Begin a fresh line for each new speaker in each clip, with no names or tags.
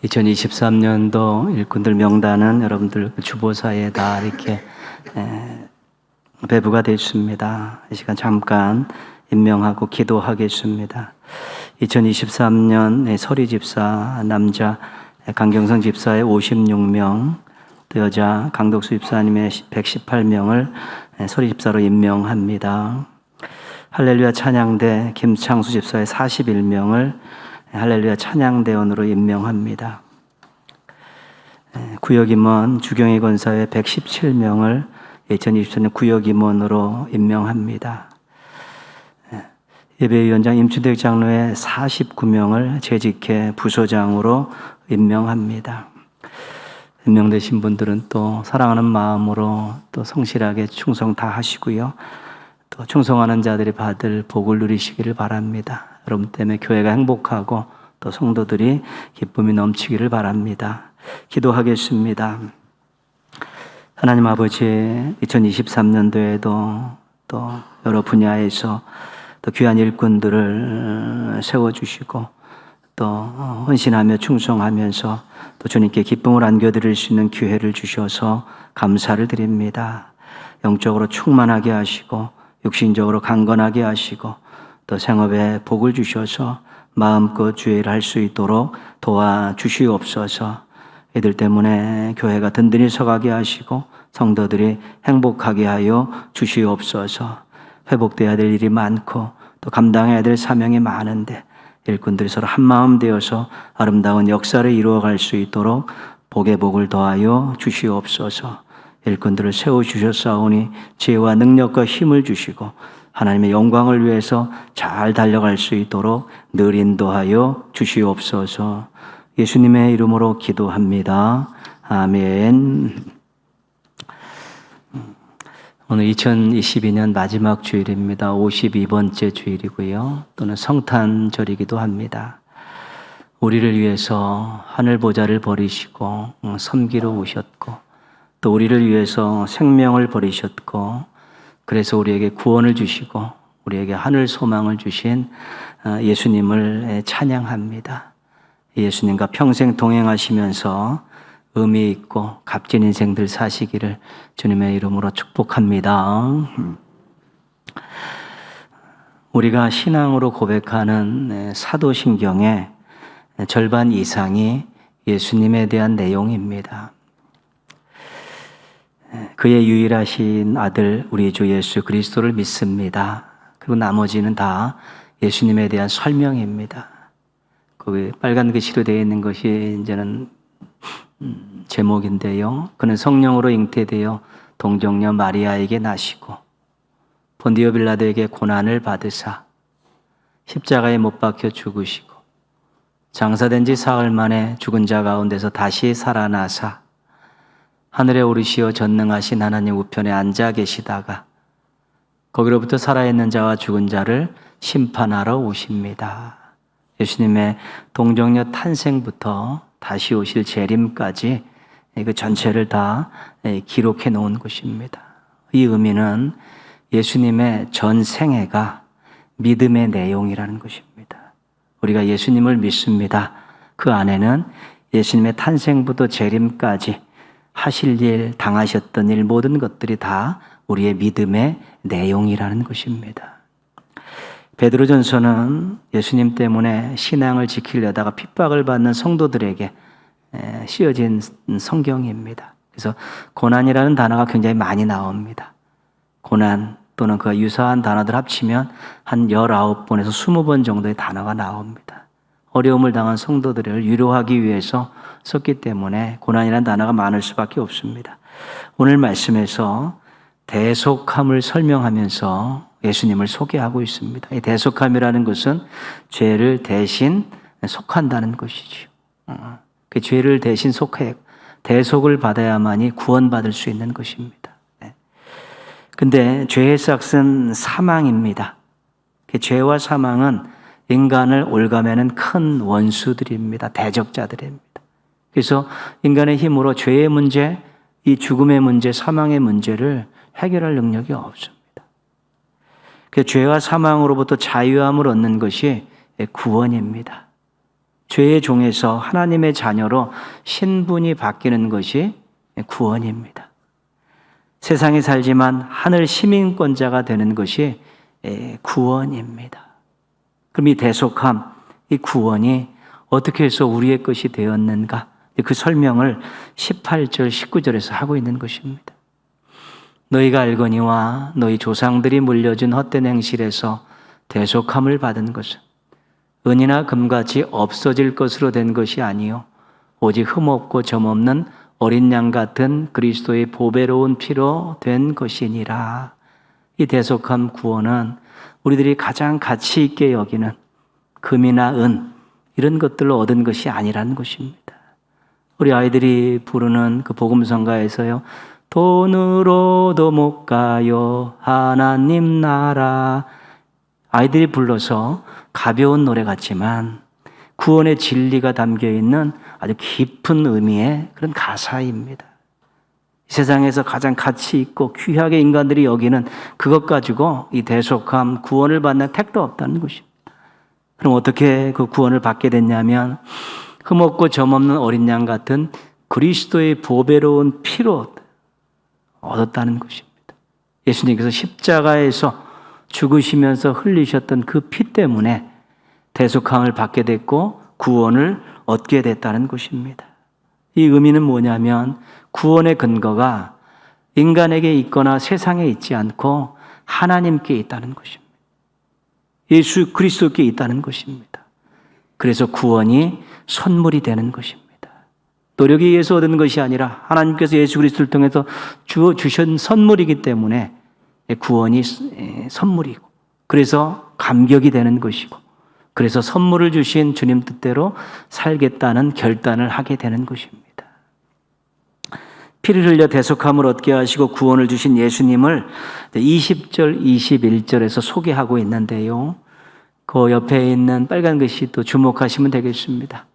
2023년도 일꾼들 명단은 여러분들 주보사에 다 이렇게 배부가 됐습니다. 이 시간 잠깐 임명하고 기도하겠습니다. 2023년 서리 집사 남자 강경성 집사의 56명, 또 여자 강덕수 집사님의 118명을 서리 집사로 임명합니다. 할렐루야 찬양대 김창수 집사의 41명을 할렐루야 찬양대원으로 임명합니다. 구역임원 주경희 권사의 117명을 2024년 구역임원으로 임명합니다. 예배위원장 임춘택 장로의 49명을 재직회 부소장으로 임명합니다. 임명되신 분들은 또 사랑하는 마음으로 또 성실하게 충성 다 하시고요. 또 충성하는 자들이 받을 복을 누리시기를 바랍니다. 여러분 때문에 교회가 행복하고 또 성도들이 기쁨이 넘치기를 바랍니다. 기도하겠습니다. 하나님 아버지, 2023년도에도 또 여러 분야에서 또 귀한 일꾼들을 세워주시고 또 헌신하며 충성하면서 또 주님께 기쁨을 안겨드릴 수 있는 기회를 주셔서 감사를 드립니다. 영적으로 충만하게 하시고 육신적으로 강건하게 하시고 또 생업에 복을 주셔서 마음껏 주의 일을 할 수 있도록 도와주시옵소서. 이들 때문에 교회가 든든히 서가게 하시고 성도들이 행복하게 하여 주시옵소서. 회복되어야 될 일이 많고 또 감당해야 될 사명이 많은데 일꾼들이 서로 한마음 되어서 아름다운 역사를 이루어갈 수 있도록 복의 복을 더하여 주시옵소서. 일꾼들을 세워주셨사오니 지혜와 능력과 힘을 주시고 하나님의 영광을 위해서 잘 달려갈 수 있도록 늘 인도하여 주시옵소서. 예수님의 이름으로 기도합니다. 아멘. 오늘 2022년 마지막 주일입니다. 52번째 주일이고요. 또는 성탄절이기도 합니다. 우리를 위해서 하늘 보좌를 버리시고 섬기러 오셨고 또 우리를 위해서 생명을 버리셨고 그래서 우리에게 구원을 주시고 우리에게 하늘 소망을 주신 예수님을 찬양합니다. 예수님과 평생 동행하시면서 의미 있고 값진 인생들 사시기를 주님의 이름으로 축복합니다. 우리가 신앙으로 고백하는 사도신경의 절반 이상이 예수님에 대한 내용입니다. 그의 유일하신 아들 우리 주 예수 그리스도를 믿습니다. 그리고 나머지는 다 예수님에 대한 설명입니다. 그 빨간 글씨로 되어 있는 것이 이제는 제목인데요. 그는 성령으로 잉태되어 동정녀 마리아에게 나시고 본디오 빌라도에게 고난을 받으사 십자가에 못 박혀 죽으시고 장사된 지 사흘 만에 죽은 자 가운데서 다시 살아나사 하늘에 오르시어 전능하신 하나님 우편에 앉아 계시다가 거기로부터 살아있는 자와 죽은 자를 심판하러 오십니다. 예수님의 동정녀 탄생부터 다시 오실 재림까지 그 전체를 다 기록해 놓은 것입니다. 이 의미는 예수님의 전 생애가 믿음의 내용이라는 것입니다. 우리가 예수님을 믿습니다. 그 안에는 예수님의 탄생부터 재림까지 하실 일, 당하셨던 일 모든 것들이 다 우리의 믿음의 내용이라는 것입니다. 베드로전서는 예수님 때문에 신앙을 지키려다가 핍박을 받는 성도들에게 씌어진 성경입니다. 그래서 고난이라는 단어가 굉장히 많이 나옵니다. 고난 또는 그와 유사한 단어들 합치면 한 19번에서 20번 정도의 단어가 나옵니다. 어려움을 당한 성도들을 위로하기 위해서 썼기 때문에 고난이라는 단어가 많을 수밖에 없습니다. 오늘 말씀에서 대속함을 설명하면서 예수님을 소개하고 있습니다. 이 대속함이라는 것은 죄를 대신 속한다는 것이죠. 그 죄를 대신 속해 대속을 받아야만이 구원받을 수 있는 것입니다. 근데 죄의 삭은 사망입니다. 그 죄와 사망은 인간을 올가매는 큰 원수들입니다. 대적자들입니다. 그래서 인간의 힘으로 죄의 문제, 이 죽음의 문제, 사망의 문제를 해결할 능력이 없습니다. 그 죄와 사망으로부터 자유함을 얻는 것이 구원입니다. 죄의 종에서 하나님의 자녀로 신분이 바뀌는 것이 구원입니다. 세상에 살지만 하늘 시민권자가 되는 것이 구원입니다. 그럼 이 대속함, 이 구원이 어떻게 해서 우리의 것이 되었는가? 그 설명을 18절, 19절에서 하고 있는 것입니다. 너희가 알거니와 너희 조상들이 물려준 헛된 행실에서 대속함을 받은 것은 은이나 금같이 없어질 것으로 된 것이 아니요 오직 흠없고 점없는 어린 양 같은 그리스도의 보배로운 피로 된 것이니라. 이 대속함 구원은 우리들이 가장 가치 있게 여기는 금이나 은 이런 것들로 얻은 것이 아니라는 것입니다. 우리 아이들이 부르는 그 복음성가에서요, 돈으로도 못 가요 하나님 나라, 아이들이 불러서 가벼운 노래 같지만 구원의 진리가 담겨있는 아주 깊은 의미의 그런 가사입니다. 세상에서 가장 가치 있고 귀하게 인간들이 여기는 그것 가지고 이 대속함, 구원을 받는 택도 없다는 것입니다. 그럼 어떻게 그 구원을 받게 됐냐면 흠없고 점없는 어린 양 같은 그리스도의 보배로운 피로 얻었다는 것입니다. 예수님께서 십자가에서 죽으시면서 흘리셨던 그 피 때문에 대속함을 받게 됐고 구원을 얻게 됐다는 것입니다. 이 의미는 뭐냐면 구원의 근거가 인간에게 있거나 세상에 있지 않고 하나님께 있다는 것입니다. 예수 그리스도께 있다는 것입니다. 그래서 구원이 선물이 되는 것입니다. 노력에 의해서 얻은 것이 아니라 하나님께서 예수 그리스도를 통해서 주신 선물이기 때문에 구원이 선물이고, 그래서 감격이 되는 것이고, 그래서 선물을 주신 주님 뜻대로 살겠다는 결단을 하게 되는 것입니다. 피를 흘려 대속함을 얻게 하시고 구원을 주신 예수님을 20절, 21절에서 소개하고 있는데요. 그 옆에 있는 빨간 글씨 또 주목하시면 되겠습니다.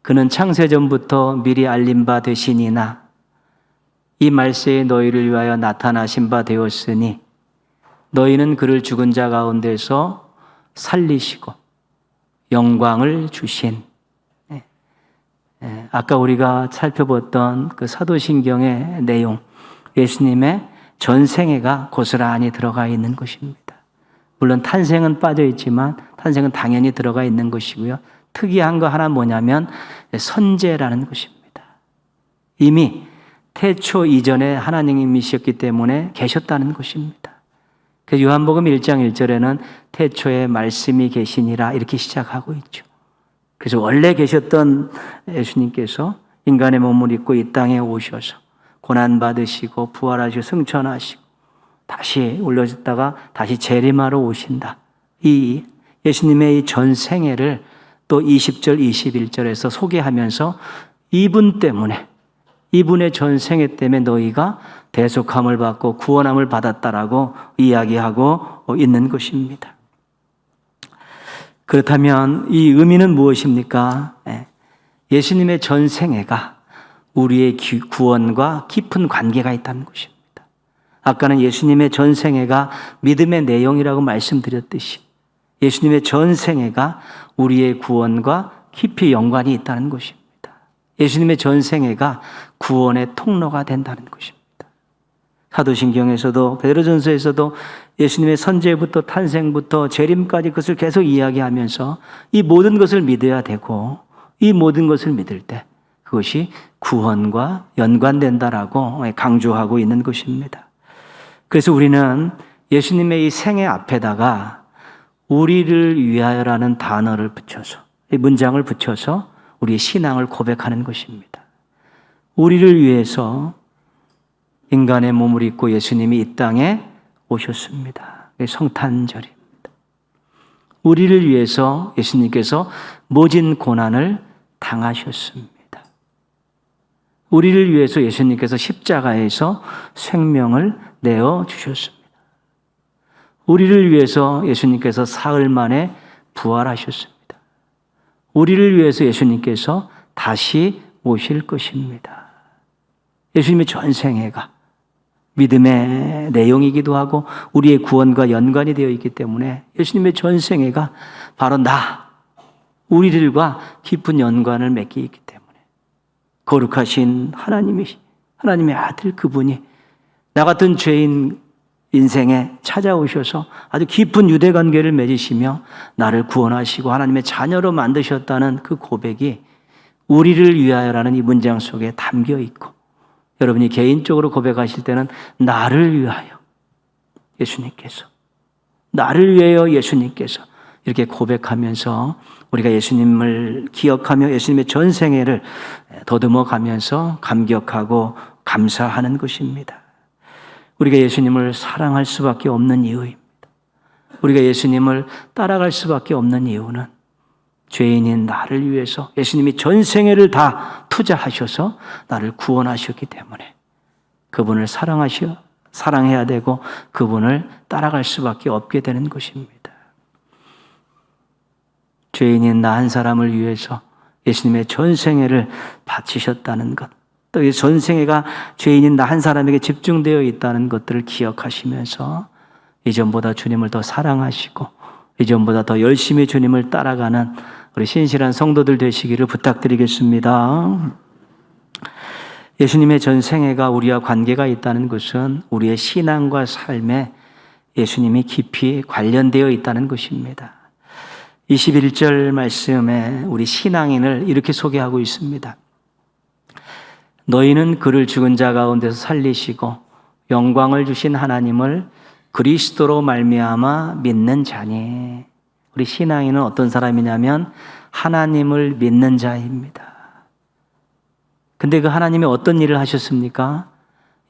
그는 창세전부터 미리 알린 바 되시니나 이 말세에 너희를 위하여 나타나신 바 되었으니 너희는 그를 죽은 자 가운데서 살리시고 영광을 주신, 아까 우리가 살펴봤던 그 사도신경의 내용, 예수님의 전생애가 고스란히 들어가 있는 것입니다. 물론 탄생은 빠져 있지만 탄생은 당연히 들어가 있는 것이고요. 특이한 거 하나 뭐냐면 선제라는 것입니다. 이미 태초 이전에 하나님이셨기 때문에 계셨다는 것입니다. 그래서 요한복음 1장 1절에는 태초에 말씀이 계시니라 이렇게 시작하고 있죠. 그래서 원래 계셨던 예수님께서 인간의 몸을 입고 이 땅에 오셔서 고난받으시고 부활하시고 승천하시고 다시 올려졌다가 다시 재림하러 오신다. 이 예수님의 이 전생애를 또 20절, 21절에서 소개하면서 이분 때문에, 이분의 전생애 때문에 너희가 대속함을 받고 구원함을 받았다라고 이야기하고 있는 것입니다. 그렇다면 이 의미는 무엇입니까? 예수님의 전생애가 우리의 구원과 깊은 관계가 있다는 것입니다. 아까는 예수님의 전생애가 믿음의 내용이라고 말씀드렸듯이 예수님의 전생애가 우리의 구원과 깊이 연관이 있다는 것입니다. 예수님의 전생애가 구원의 통로가 된다는 것입니다. 사도신경에서도 베드로전서에서도 예수님의 선제부터 탄생부터 재림까지 그것을 계속 이야기하면서 이 모든 것을 믿어야 되고 이 모든 것을 믿을 때 그것이 구원과 연관된다라고 강조하고 있는 것입니다. 그래서 우리는 예수님의 이 생애 앞에다가 우리를 위하여라는 단어를 붙여서, 이 문장을 붙여서 우리의 신앙을 고백하는 것입니다. 우리를 위해서 인간의 몸을 입고 예수님이 이 땅에 오셨습니다. 성탄절입니다. 우리를 위해서 예수님께서 모진 고난을 당하셨습니다. 우리를 위해서 예수님께서 십자가에서 생명을 내어주셨습니다. 우리를 위해서 예수님께서 사흘 만에 부활하셨습니다. 우리를 위해서 예수님께서 다시 오실 것입니다. 예수님의 전생애가 믿음의 내용이기도 하고 우리의 구원과 연관이 되어 있기 때문에 예수님의 전생애가 바로 우리들과 깊은 연관을 맺게 있기 때문에 거룩하신 하나님의 아들 그분이 나 같은 죄인 인생에 찾아오셔서 아주 깊은 유대관계를 맺으시며 나를 구원하시고 하나님의 자녀로 만드셨다는 그 고백이 우리를 위하여라는 이 문장 속에 담겨 있고, 여러분이 개인적으로 고백하실 때는 나를 위하여 예수님께서, 나를 위하여 예수님께서 이렇게 고백하면서 우리가 예수님을 기억하며 예수님의 전생애를 더듬어 가면서 감격하고 감사하는 것입니다. 우리가 예수님을 사랑할 수밖에 없는 이유입니다. 우리가 예수님을 따라갈 수밖에 없는 이유는 죄인인 나를 위해서 예수님이 전생애를 다 투자하셔서 나를 구원하셨기 때문에 그분을 사랑해야 되고 그분을 따라갈 수밖에 없게 되는 것입니다. 죄인인 나 한 사람을 위해서 예수님의 전생애를 바치셨다는 것, 또 이 전생애가 죄인인 나 한 사람에게 집중되어 있다는 것들을 기억하시면서 이전보다 주님을 더 사랑하시고 이전보다 더 열심히 주님을 따라가는 우리 신실한 성도들 되시기를 부탁드리겠습니다. 예수님의 전생애가 우리와 관계가 있다는 것은 우리의 신앙과 삶에 예수님이 깊이 관련되어 있다는 것입니다. 21절 말씀에 우리 신앙인을 이렇게 소개하고 있습니다. 너희는 그를 죽은 자 가운데서 살리시고 영광을 주신 하나님을 그리스도로 말미암아 믿는 자니. 우리 신앙인은 어떤 사람이냐면 하나님을 믿는 자입니다. 근데 그 하나님이 어떤 일을 하셨습니까?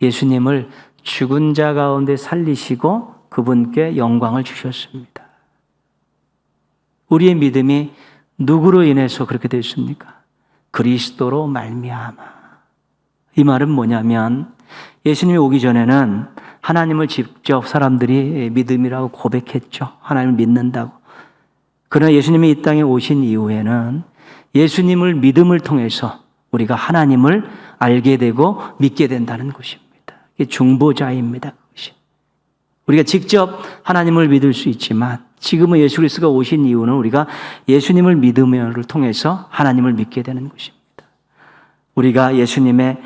예수님을 죽은 자 가운데 살리시고 그분께 영광을 주셨습니다. 우리의 믿음이 누구로 인해서 그렇게 됐습니까? 그리스도로 말미암아. 이 말은 뭐냐면 예수님이 오기 전에는 하나님을 직접 사람들이 믿음이라고 고백했죠. 하나님을 믿는다고. 그러나 예수님이 이 땅에 오신 이후에는 예수님을 믿음을 통해서 우리가 하나님을 알게 되고 믿게 된다는 것입니다. 이게 중보자입니다. 그것이. 우리가 직접 하나님을 믿을 수 있지만 지금은 예수 그리스도가 오신 이유는 우리가 예수님을 믿음을 통해서 하나님을 믿게 되는 것입니다. 우리가 예수님의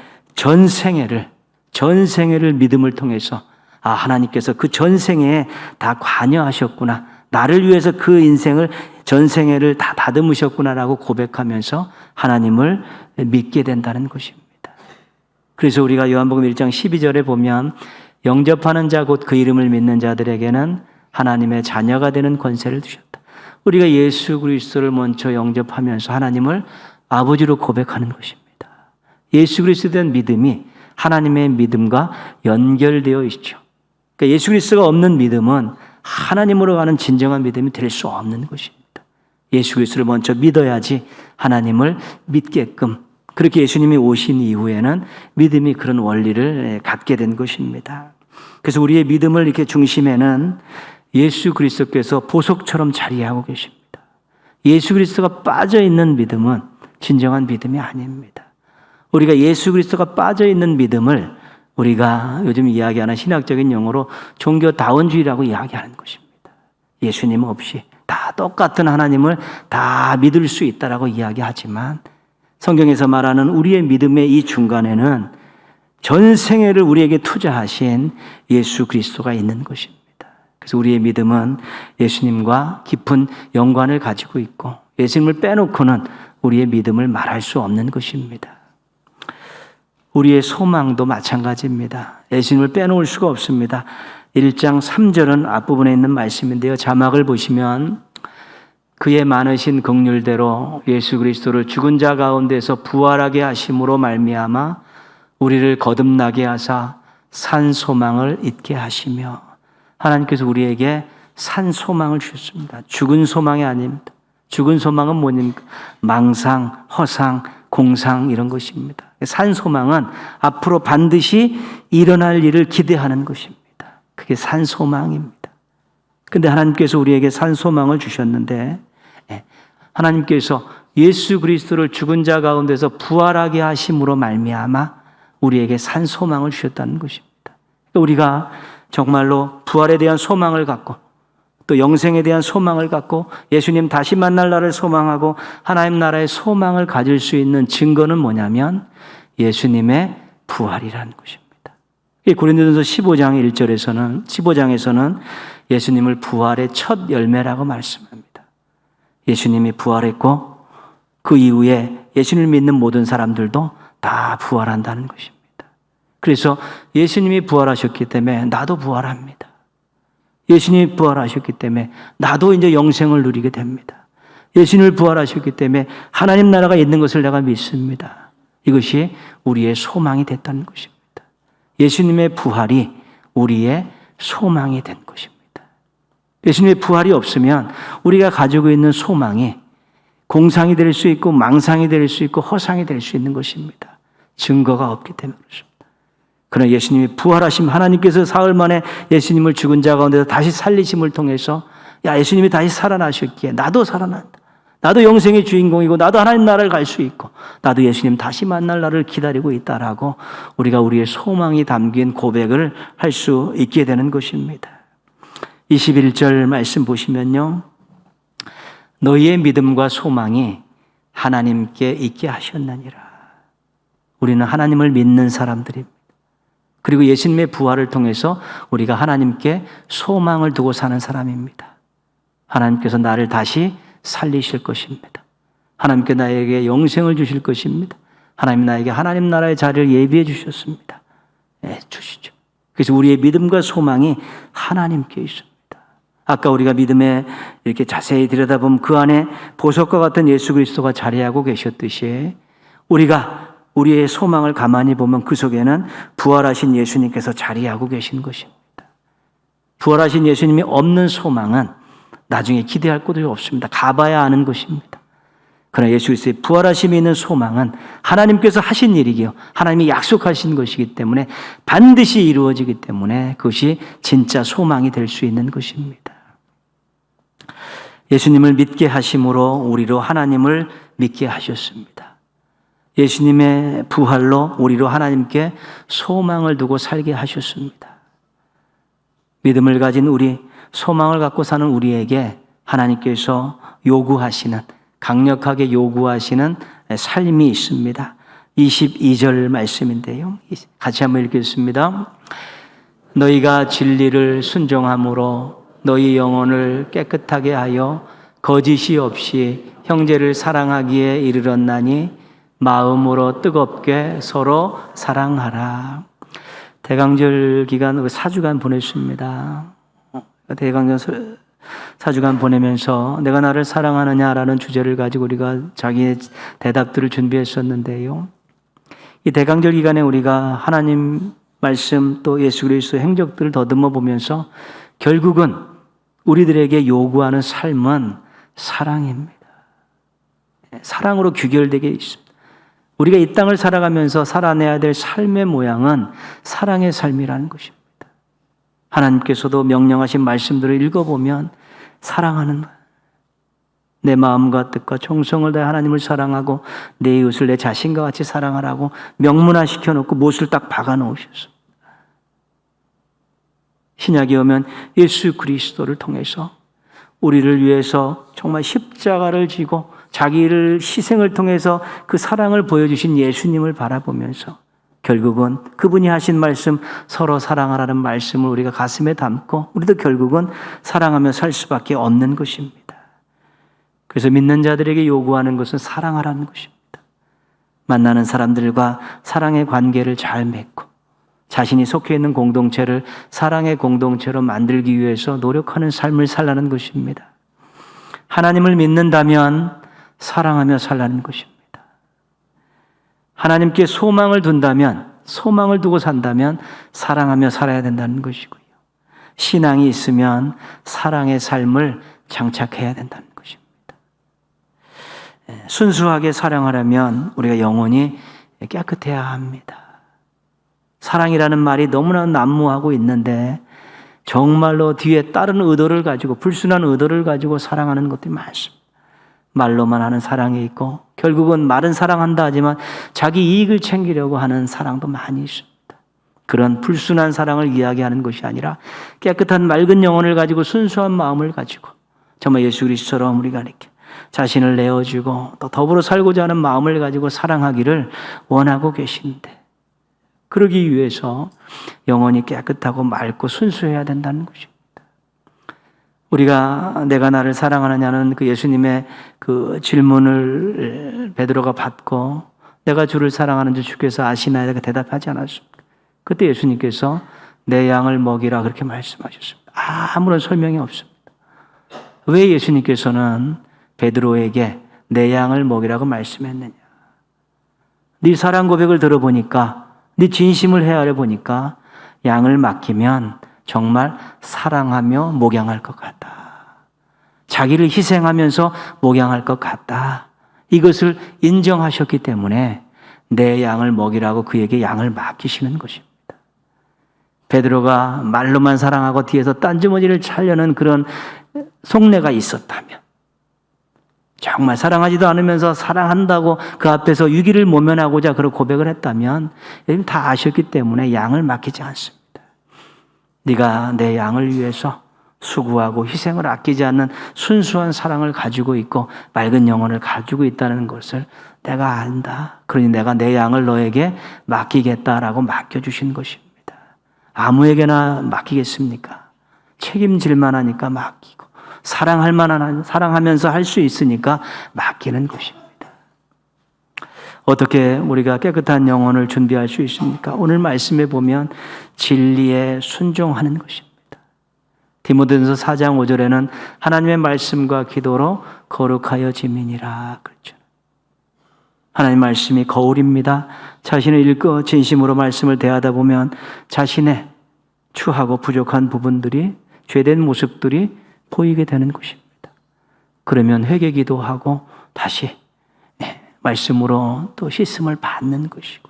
전생애를 믿음을 통해서 하나님께서 그 전생애에 다 관여하셨구나. 나를 위해서 그 인생을 전생애를 다 다듬으셨구나라고 고백하면서 하나님을 믿게 된다는 것입니다. 그래서 우리가 요한복음 1장 12절에 보면 영접하는 자 곧 그 이름을 믿는 자들에게는 하나님의 자녀가 되는 권세를 주셨다. 우리가 예수 그리스도를 먼저 영접하면서 하나님을 아버지로 고백하는 것입니다. 예수 그리스도에 대한 믿음이 하나님의 믿음과 연결되어 있죠. 그러니까 예수 그리스도가 없는 믿음은 하나님으로 가는 진정한 믿음이 될 수 없는 것입니다. 예수 그리스도를 먼저 믿어야지 하나님을 믿게끔, 그렇게 예수님이 오신 이후에는 믿음이 그런 원리를 갖게 된 것입니다. 그래서 우리의 믿음을 이렇게 중심에는 예수 그리스도께서 보석처럼 자리하고 계십니다. 예수 그리스도가 빠져있는 믿음은 진정한 믿음이 아닙니다. 우리가 예수 그리스도가 빠져있는 믿음을 우리가 요즘 이야기하는 신학적인 용어로 종교다원주의라고 이야기하는 것입니다. 예수님 없이 다 똑같은 하나님을 다 믿을 수 있다라고 이야기하지만 성경에서 말하는 우리의 믿음의 이 중간에는 전생애를 우리에게 투자하신 예수 그리스도가 있는 것입니다. 그래서 우리의 믿음은 예수님과 깊은 연관을 가지고 있고 예수님을 빼놓고는 우리의 믿음을 말할 수 없는 것입니다. 우리의 소망도 마찬가지입니다. 예수님을 빼놓을 수가 없습니다. 1장 3절은 앞부분에 있는 말씀인데요. 자막을 보시면 그의 많으신 긍휼대로 예수 그리스도를 죽은 자 가운데서 부활하게 하심으로 말미암아 우리를 거듭나게 하사 산 소망을 잊게 하시며, 하나님께서 우리에게 산 소망을 주셨습니다. 죽은 소망이 아닙니다. 죽은 소망은 뭐입니까? 망상, 허상, 공상 이런 것입니다. 산 소망은 앞으로 반드시 일어날 일을 기대하는 것입니다. 그게 산 소망입니다. 그런데 하나님께서 우리에게 산 소망을 주셨는데 하나님께서 예수 그리스도를 죽은 자 가운데서 부활하게 하심으로 말미암아 우리에게 산 소망을 주셨다는 것입니다. 우리가 정말로 부활에 대한 소망을 갖고 또 영생에 대한 소망을 갖고 예수님 다시 만날 날을 소망하고 하나님 나라의 소망을 가질 수 있는 증거는 뭐냐면 예수님의 부활이라는 것입니다. 고린도전서 15장에서는 예수님을 부활의 첫 열매라고 말씀합니다. 예수님이 부활했고 그 이후에 예수님을 믿는 모든 사람들도 다 부활한다는 것입니다. 그래서 예수님이 부활하셨기 때문에 나도 부활합니다. 예수님이 부활하셨기 때문에 나도 이제 영생을 누리게 됩니다. 예수님을 부활하셨기 때문에 하나님 나라가 있는 것을 내가 믿습니다. 이것이 우리의 소망이 됐다는 것입니다. 예수님의 부활이 우리의 소망이 된 것입니다. 예수님의 부활이 없으면 우리가 가지고 있는 소망이 공상이 될 수 있고 망상이 될 수 있고 허상이 될 수 있는 것입니다. 증거가 없기 때문에 그렇습니다. 그러나 예수님이 부활하심, 하나님께서 사흘 만에 예수님을 죽은 자 가운데서 다시 살리심을 통해서 예수님이 다시 살아나셨기에 나도 살아난다. 나도 영생의 주인공이고 나도 하나님 나라를 갈 수 있고 나도 예수님 다시 만날 날을 기다리고 있다라고 우리가 우리의 소망이 담긴 고백을 할 수 있게 되는 것입니다. 21절 말씀 보시면요. 너희의 믿음과 소망이 하나님께 있게 하셨느니라. 우리는 하나님을 믿는 사람들입니다. 그리고 예수님의 부활을 통해서 우리가 하나님께 소망을 두고 사는 사람입니다. 하나님께서 나를 다시 살리실 것입니다. 하나님께 나에게 영생을 주실 것입니다. 하나님 나에게 하나님 나라의 자리를 예비해 주셨습니다. 주시죠. 그래서 우리의 믿음과 소망이 하나님께 있습니다. 아까 우리가 믿음에 이렇게 자세히 들여다보면 그 안에 보석과 같은 예수 그리스도가 자리하고 계셨듯이 우리의 소망을 가만히 보면 그 속에는 부활하신 예수님께서 자리하고 계신 것입니다. 부활하신 예수님이 없는 소망은 나중에 기대할 곳이 없습니다. 가봐야 아는 것입니다. 그러나 예수 그리스도의 부활하심이 있는 소망은 하나님께서 하신 일이기요. 하나님이 약속하신 것이기 때문에 반드시 이루어지기 때문에 그것이 진짜 소망이 될 수 있는 것입니다. 예수님을 믿게 하심으로 우리로 하나님을 믿게 하셨습니다. 예수님의 부활로 우리로 하나님께 소망을 두고 살게 하셨습니다. 믿음을 가진 우리, 소망을 갖고 사는 우리에게 하나님께서 강력하게 요구하시는 삶이 있습니다. 22절 말씀인데요. 같이 한번 읽겠습니다. 너희가 진리를 순종함으로 너희 영혼을 깨끗하게 하여 거짓이 없이 형제를 사랑하기에 이르렀나니 마음으로 뜨겁게 서로 사랑하라. 대강절 기간 4주간 보냈습니다. 대강절 4주간 보내면서 내가 나를 사랑하느냐라는 주제를 가지고 우리가 자기의 대답들을 준비했었는데요. 이 대강절 기간에 우리가 하나님 말씀 또 예수 그리스도의 행적들을 더듬어 보면서 결국은 우리들에게 요구하는 삶은 사랑입니다. 사랑으로 귀결되게 있습니다. 우리가 이 땅을 살아가면서 살아내야 될 삶의 모양은 사랑의 삶이라는 것입니다. 하나님께서도 명령하신 말씀들을 읽어보면 사랑하는 내 마음과 뜻과 정성을 다해 하나님을 사랑하고 내 이웃을 내 자신과 같이 사랑하라고 명문화시켜 놓고 못을 딱 박아 놓으셨습니다. 신약에 오면 예수 그리스도를 통해서 우리를 위해서 정말 십자가를 지고 자기를 희생을 통해서 그 사랑을 보여주신 예수님을 바라보면서 결국은 그분이 하신 말씀, 서로 사랑하라는 말씀을 우리가 가슴에 담고 우리도 결국은 사랑하며 살 수밖에 없는 것입니다. 그래서 믿는 자들에게 요구하는 것은 사랑하라는 것입니다. 만나는 사람들과 사랑의 관계를 잘 맺고 자신이 속해 있는 공동체를 사랑의 공동체로 만들기 위해서 노력하는 삶을 살라는 것입니다. 하나님을 믿는다면 사랑하며 살라는 것입니다. 하나님께 소망을 둔다면, 소망을 두고 산다면 사랑하며 살아야 된다는 것이고요. 신앙이 있으면 사랑의 삶을 장착해야 된다는 것입니다. 순수하게 사랑하려면 우리가 영혼이 깨끗해야 합니다. 사랑이라는 말이 너무나 난무하고 있는데 정말로 뒤에 다른 의도를 가지고 불순한 의도를 가지고 사랑하는 것들이 많습니다. 말로만 하는 사랑이 있고 결국은 말은 사랑한다 하지만 자기 이익을 챙기려고 하는 사랑도 많이 있습니다. 그런 불순한 사랑을 이야기하는 것이 아니라 깨끗한 맑은 영혼을 가지고 순수한 마음을 가지고 정말 예수 그리스도처럼 우리가 이렇게 자신을 내어주고 또 더불어 살고자 하는 마음을 가지고 사랑하기를 원하고 계신데, 그러기 위해서 영혼이 깨끗하고 맑고 순수해야 된다는 것입니다. 우리가 내가 나를 사랑하느냐는 그 예수님의 그 질문을 베드로가 받고 내가 주를 사랑하는 줄 주께서 아시나이다 대답하지 않았습니까? 그때 예수님께서 내 양을 먹이라 그렇게 말씀하셨습니다. 아무런 설명이 없습니다. 왜 예수님께서는 베드로에게 내 양을 먹이라고 말씀했느냐? 네 사랑 고백을 들어보니까, 네 진심을 헤아려 보니까 양을 맡기면 정말 사랑하며 목양할 것 같다. 자기를 희생하면서 목양할 것 같다. 이것을 인정하셨기 때문에 내 양을 먹이라고 그에게 양을 맡기시는 것입니다. 베드로가 말로만 사랑하고 뒤에서 딴주머니를 차려는 그런 속내가 있었다면, 정말 사랑하지도 않으면서 사랑한다고 그 앞에서 유기를 모면하고자 그런 고백을 했다면 여러분 다 아셨기 때문에 양을 맡기지 않습니다. 네가 내 양을 위해서 수고하고 희생을 아끼지 않는 순수한 사랑을 가지고 있고 맑은 영혼을 가지고 있다는 것을 내가 안다. 그러니 내가 내 양을 너에게 맡기겠다라고 맡겨주신 것입니다. 아무에게나 맡기겠습니까? 책임질 만하니까 맡기고 사랑할 만한, 사랑하면서 할 수 있으니까 맡기는 것입니다. 어떻게 우리가 깨끗한 영혼을 준비할 수 있습니까? 오늘 말씀에 보면 진리에 순종하는 것입니다. 디모데전서 4장 5절에는 하나님의 말씀과 기도로 거룩하여 지민이라 그랬죠. 하나님 말씀이 거울입니다. 자신을 읽고 진심으로 말씀을 대하다 보면 자신의 추하고 부족한 부분들이, 죄된 모습들이 보이게 되는 것입니다. 그러면 회개 기도하고 다시 말씀으로 또 씻음을 받는 것이고,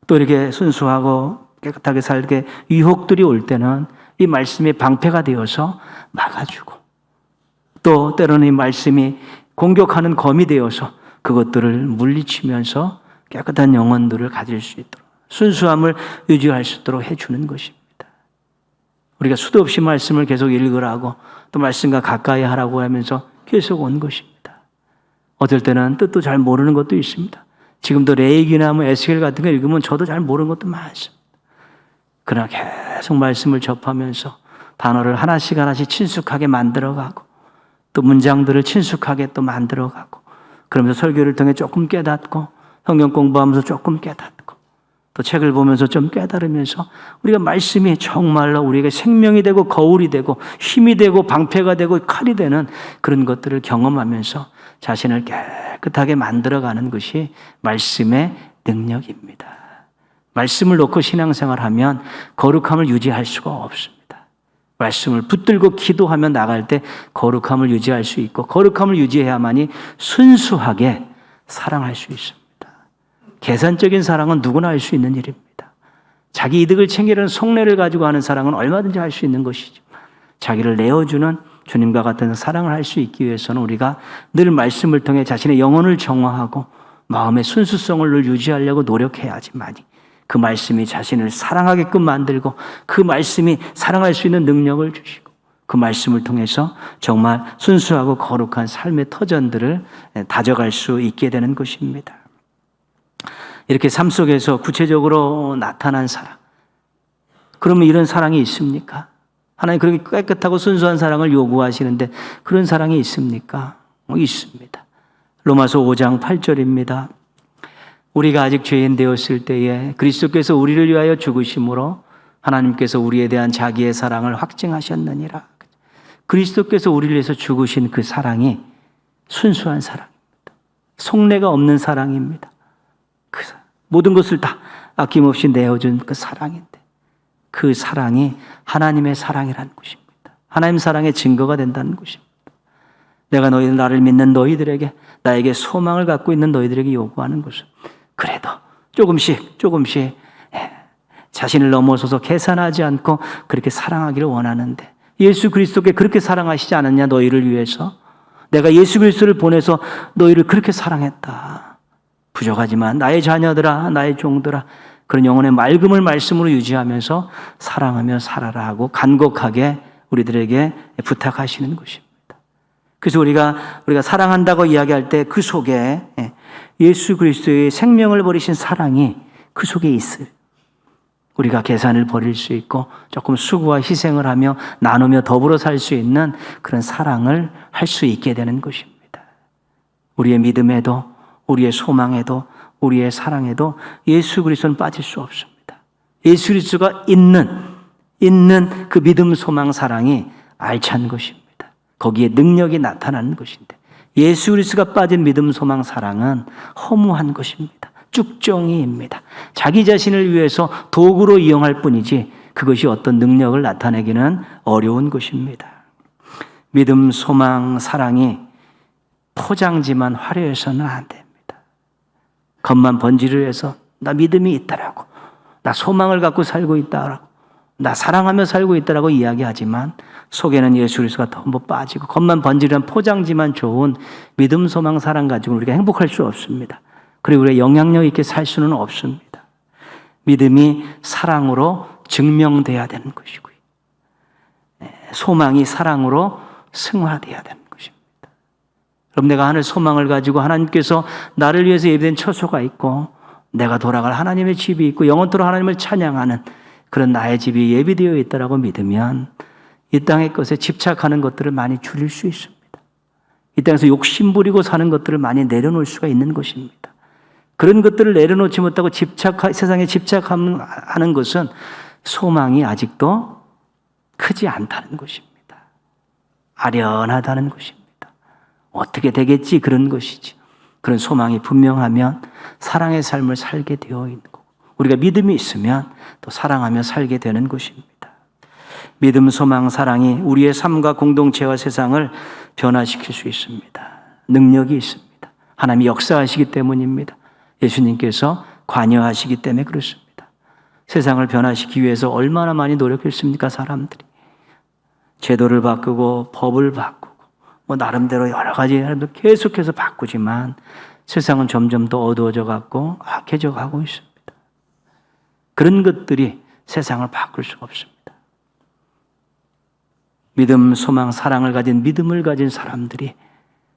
또 이렇게 순수하고 깨끗하게 살게 유혹들이 올 때는 이 말씀이 방패가 되어서 막아주고, 또 때로는 이 말씀이 공격하는 검이 되어서 그것들을 물리치면서 깨끗한 영혼들을 가질 수 있도록, 순수함을 유지할 수 있도록 해주는 것입니다. 우리가 수도 없이 말씀을 계속 읽으라고, 또 말씀과 가까이 하라고 하면서 계속 온 것입니다. 어떨 때는 뜻도 잘 모르는 것도 있습니다. 지금도 레이기나 에스겔 같은 거 읽으면 저도 잘 모르는 것도 많습니다. 그러나 계속 말씀을 접하면서 단어를 하나씩 하나씩 친숙하게 만들어가고, 또 문장들을 친숙하게 또 만들어가고, 그러면서 설교를 통해 조금 깨닫고, 성경 공부하면서 조금 깨닫고, 또 책을 보면서 좀 깨달으면서 우리가 말씀이 정말로 우리에게 생명이 되고 거울이 되고 힘이 되고 방패가 되고 칼이 되는 그런 것들을 경험하면서 자신을 깨끗하게 만들어가는 것이 말씀의 능력입니다. 말씀을 놓고 신앙생활하면 거룩함을 유지할 수가 없습니다. 말씀을 붙들고 기도하며 나갈 때 거룩함을 유지할 수 있고, 거룩함을 유지해야만이 순수하게 사랑할 수 있습니다. 계산적인 사랑은 누구나 할 수 있는 일입니다. 자기 이득을 챙기려는 속내를 가지고 하는 사랑은 얼마든지 할 수 있는 것이죠. 자기를 내어주는 주님과 같은 사랑을 할 수 있기 위해서는 우리가 늘 말씀을 통해 자신의 영혼을 정화하고 마음의 순수성을 유지하려고 노력해야지만이 그 말씀이 자신을 사랑하게끔 만들고, 그 말씀이 사랑할 수 있는 능력을 주시고, 그 말씀을 통해서 정말 순수하고 거룩한 삶의 터전들을 다져갈 수 있게 되는 것입니다. 이렇게 삶 속에서 구체적으로 나타난 사랑, 그러면 이런 사랑이 있습니까? 하나님 그렇게 깨끗하고 순수한 사랑을 요구하시는데 그런 사랑이 있습니까? 있습니다. 로마서 5장 8절입니다. 우리가 아직 죄인 되었을 때에 그리스도께서 우리를 위하여 죽으심으로 하나님께서 우리에 대한 자기의 사랑을 확증하셨느니라. 그리스도께서 우리를 위해서 죽으신 그 사랑이 순수한 사랑입니다. 속내가 없는 사랑입니다. 그 모든 것을 다 아낌없이 내어준 그 사랑인데, 그 사랑이 하나님의 사랑이라는 것입니다. 하나님 사랑의 증거가 된다는 것입니다. 내가 나를 믿는 너희들에게, 나에게 소망을 갖고 있는 너희들에게 요구하는 것은, 그래도 조금씩 자신을 넘어서서 계산하지 않고 그렇게 사랑하기를 원하는데, 예수 그리스도께 그렇게 사랑하시지 않았냐? 너희를 위해서 내가 예수 그리스도를 보내서 너희를 그렇게 사랑했다. 부족하지만 나의 자녀들아, 나의 종들아, 그런 영혼의 맑음을 말씀으로 유지하면서 사랑하며 살아라 하고 간곡하게 우리들에게 부탁하시는 것입니다. 그래서 우리가 사랑한다고 이야기할 때 그 속에 예수 그리스도의 생명을 버리신 사랑이 그 속에 있어요. 우리가 계산을 버릴 수 있고 조금 수고와 희생을 하며 나누며 더불어 살 수 있는 그런 사랑을 할 수 있게 되는 것입니다. 우리의 믿음에도 우리의 소망에도 우리의 사랑에도 예수 그리스도는 빠질 수 없습니다. 예수 그리스도가 있는 그 믿음, 소망, 사랑이 알찬 것입니다. 거기에 능력이 나타나는 것인데 예수 그리스도가 빠진 믿음, 소망, 사랑은 허무한 것입니다. 쭉정이입니다. 자기 자신을 위해서 도구로 이용할 뿐이지 그것이 어떤 능력을 나타내기는 어려운 것입니다. 믿음, 소망, 사랑이 포장지만 화려해서는 안 됩니다. 겉만 번지르 해서 나 믿음이 있다라고, 나 소망을 갖고 살고 있다라고, 나 사랑하며 살고 있다라고 이야기하지만 속에는 예수 그리스도가 더 빠지고 겉만 번지르한 포장지만 좋은 믿음, 소망, 사랑 가지고 우리가 행복할 수 없습니다. 그리고 우리가 영향력 있게 살 수는 없습니다. 믿음이 사랑으로 증명돼야 되는 것이고요. 소망이 사랑으로 승화돼야 되는 것입니다. 그럼 내가 하늘 소망을 가지고 하나님께서 나를 위해서 예비된 처소가 있고 내가 돌아갈 하나님의 집이 있고 영원토록 하나님을 찬양하는 그런 나의 집이 예비되어 있다라고 믿으면 이 땅의 것에 집착하는 것들을 많이 줄일 수 있습니다. 이 땅에서 욕심 부리고 사는 것들을 많이 내려놓을 수가 있는 것입니다. 그런 것들을 내려놓지 못하고 세상에 집착하는 것은 소망이 아직도 크지 않다는 것입니다. 아련하다는 것입니다. 어떻게 되겠지 그런 것이지. 그런 소망이 분명하면 사랑의 삶을 살게 되어 있는 거고 우리가 믿음이 있으면 또 사랑하며 살게 되는 것입니다. 믿음, 소망, 사랑이 우리의 삶과 공동체와 세상을 변화시킬 수 있습니다. 능력이 있습니다. 하나님이 역사하시기 때문입니다. 예수님께서 관여하시기 때문에 그렇습니다. 세상을 변화시키기 위해서 얼마나 많이 노력했습니까? 사람들이. 제도를 바꾸고 법을 바꾸고 나름대로 여러 가지 계속해서 바꾸지만 세상은 점점 더 어두워져 가고 악해져 가고 있습니다. 그런 것들이 세상을 바꿀 수가 없습니다. 믿음, 소망, 사랑을 가진 믿음을 가진 사람들이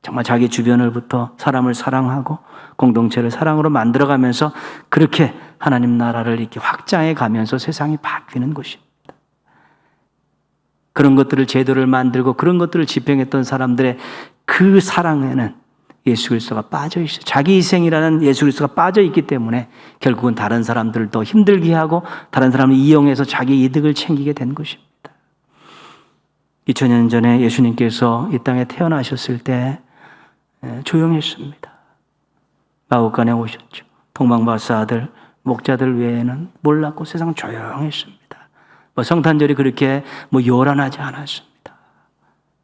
정말 자기 주변을부터 사람을 사랑하고 공동체를 사랑으로 만들어가면서 그렇게 하나님 나라를 이렇게 확장해 가면서 세상이 바뀌는 것입니다. 그런 것들을 제도를 만들고 그런 것들을 집행했던 사람들의 그 사랑에는 예수 그리스도가 빠져 있어요. 자기 희생이라는 예수 그리스도가 빠져 있기 때문에 결국은 다른 사람들을 더 힘들게 하고 다른 사람을 이용해서 자기 이득을 챙기게 된 것입니다. 2000년 전에 예수님께서 이 땅에 태어나셨을 때 조용했습니다. 마구간에 오셨죠. 동방박사들, 목자들 외에는 몰랐고 세상 조용했습니다. 성탄절이 그렇게 요란하지 않았습니다.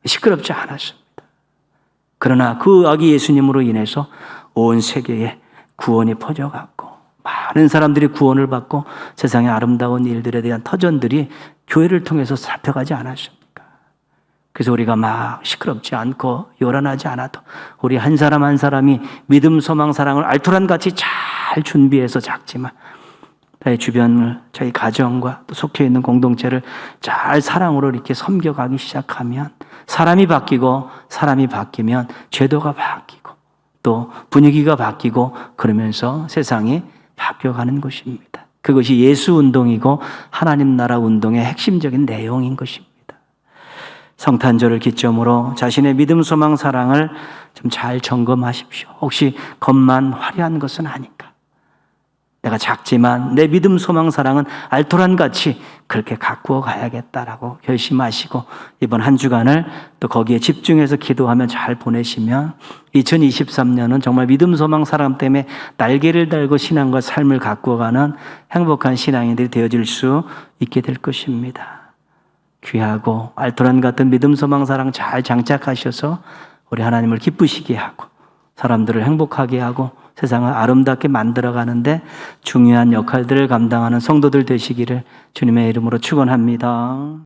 시끄럽지 않았습니다. 그러나 그 아기 예수님으로 인해서 온 세계에 구원이 퍼져갔고 많은 사람들이 구원을 받고 세상의 아름다운 일들에 대한 터전들이 교회를 통해서 잡혀가지 않았습니까? 그래서 우리가 막 시끄럽지 않고 요란하지 않아도 우리 한 사람 한 사람이 믿음, 소망, 사랑을 알토란같이 잘 준비해서 작지만 자기 주변을, 자기 가정과 또 속해 있는 공동체를 잘 사랑으로 이렇게 섬겨가기 시작하면 사람이 바뀌고 사람이 바뀌면 제도가 바뀌고 또 분위기가 바뀌고 그러면서 세상이 바뀌어가는 것입니다. 그것이 예수 운동이고 하나님 나라 운동의 핵심적인 내용인 것입니다. 성탄절을 기점으로 자신의 믿음, 소망, 사랑을 좀 잘 점검하십시오. 혹시 겉만 화려한 것은 아닌가? 내가 작지만 내 믿음, 소망, 사랑은 알토란같이 그렇게 가꾸어 가야겠다라고 결심하시고 이번 한 주간을 또 거기에 집중해서 기도하며 잘 보내시면 2023년은 정말 믿음, 소망, 사랑 때문에 날개를 달고 신앙과 삶을 가꾸어가는 행복한 신앙인들이 되어질 수 있게 될 것입니다. 귀하고 알토란 같은 믿음, 소망, 사랑 잘 장착하셔서 우리 하나님을 기쁘시게 하고 사람들을 행복하게 하고 세상을 아름답게 만들어가는데 중요한 역할들을 감당하는 성도들 되시기를 주님의 이름으로 축원합니다.